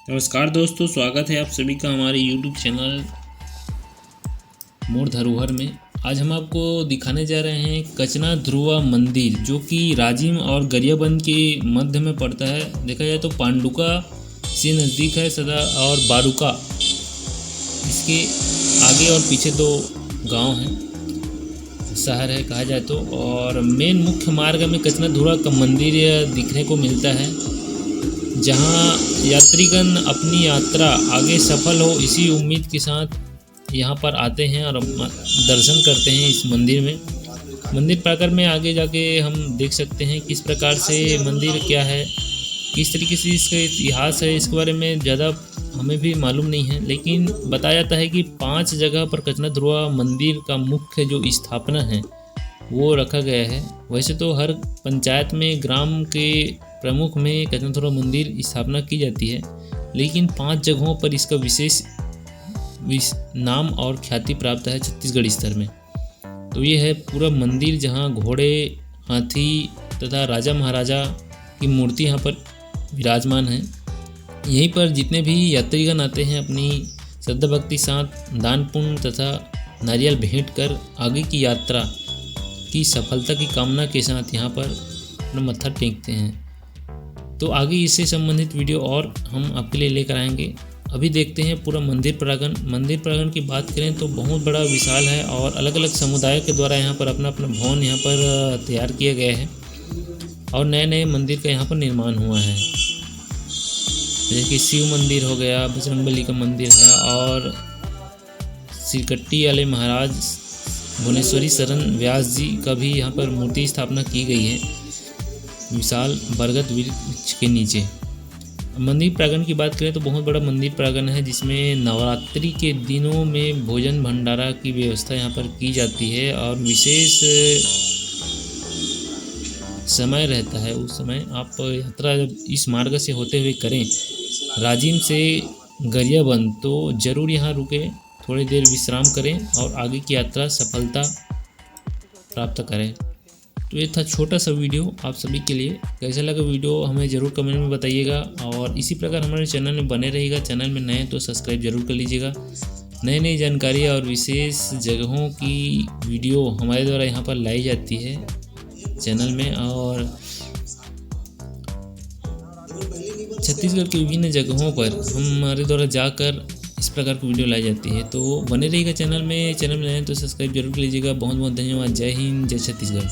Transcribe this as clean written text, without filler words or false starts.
नमस्कार दोस्तों, स्वागत है आप सभी का हमारे YouTube चैनल मोर धरोहर में। आज हम आपको दिखाने जा रहे हैं कचना ध्रुवा मंदिर, जो कि राजिम और गरियाबंद के मध्य में पड़ता है। देखा जाए तो पांडुका से नज़दीक है सदा, और बारुका इसके आगे और पीछे दो गांव हैं, शहर है कहा जाए तो। और मेन मुख्य मार्ग में कचना ध्रुवा का मंदिर दिखने को मिलता है, जहां यात्रीगण अपनी यात्रा आगे सफल हो इसी उम्मीद के साथ यहां पर आते हैं और दर्शन करते हैं इस मंदिर में। मंदिर प्रांगण में आगे जाके हम देख सकते हैं किस प्रकार से मंदिर क्या है, किस तरीके से इसका इतिहास है। इसके बारे में ज़्यादा हमें भी मालूम नहीं है, लेकिन बताया जाता है कि 5 जगह पर कचना ध्रुवा मंदिर का मुख्य जो स्थापना है वो रखा गया है। वैसे तो हर पंचायत में ग्राम के प्रमुख में कचना ध्रुवा मंदिर स्थापना की जाती है, लेकिन 5 जगहों पर इसका विशेष नाम और ख्याति प्राप्त है छत्तीसगढ़ स्तर में। तो ये है पूरा मंदिर, जहाँ घोड़े, हाथी तथा राजा महाराजा की मूर्ति यहाँ पर विराजमान है। यहीं पर जितने भी यात्रीगण आते हैं अपनी श्रद्धा भक्ति साथ दान पुण्य तथा नारियल भेंट कर आगे की यात्रा की सफलता की कामना के साथ यहाँ पर अपना मत्था टेकते हैं। तो आगे इससे संबंधित वीडियो और हम आपके लिए लेकर आएंगे। अभी देखते हैं पूरा मंदिर प्रांगण। मंदिर प्रांगण की बात करें तो बहुत बड़ा विशाल है, और अलग अलग समुदाय के द्वारा यहाँ पर अपना अपना भवन यहाँ पर तैयार किया गया है, और नए नए मंदिर का यहाँ पर निर्माण हुआ है। जैसे कि शिव मंदिर हो गया, बजरंगबली का मंदिर है, और सिरकट्टी वाले महाराज भुवनेश्वरी शरण व्यास जी का भी यहाँ पर मूर्ति स्थापना की गई है विशाल बरगद वृक्ष के नीचे। मंदिर प्रांगण की बात करें तो बहुत बड़ा मंदिर प्रांगण है, जिसमें नवरात्रि के दिनों में भोजन भंडारा की व्यवस्था यहाँ पर की जाती है, और विशेष समय रहता है। उस समय आप यात्रा जब इस मार्ग से होते हुए करें राजिम से गरियाबंद, तो ज़रूर यहाँ रुके, थोड़ी देर विश्राम करें और आगे की यात्रा सफलता प्राप्त करें। तो ये था छोटा सा वीडियो आप सभी के लिए। कैसा लगा वीडियो हमें ज़रूर कमेंट में बताइएगा, और इसी प्रकार हमारे चैनल में बने रहिएगा। चैनल में नए तो सब्सक्राइब जरूर कर लीजिएगा। नई नई जानकारी और विशेष जगहों की वीडियो हमारे द्वारा यहाँ पर लाई जाती है चैनल में, और छत्तीसगढ़ की विभिन्न जगहों पर हमारे द्वारा जाकर इस प्रकार की वीडियो लाई जाती है। तो बने रहिएगा चैनल में। चैनल में नए तो सब्सक्राइब जरूर कर लीजिएगा। बहुत बहुत धन्यवाद। जय हिंद, जय छत्तीसगढ़।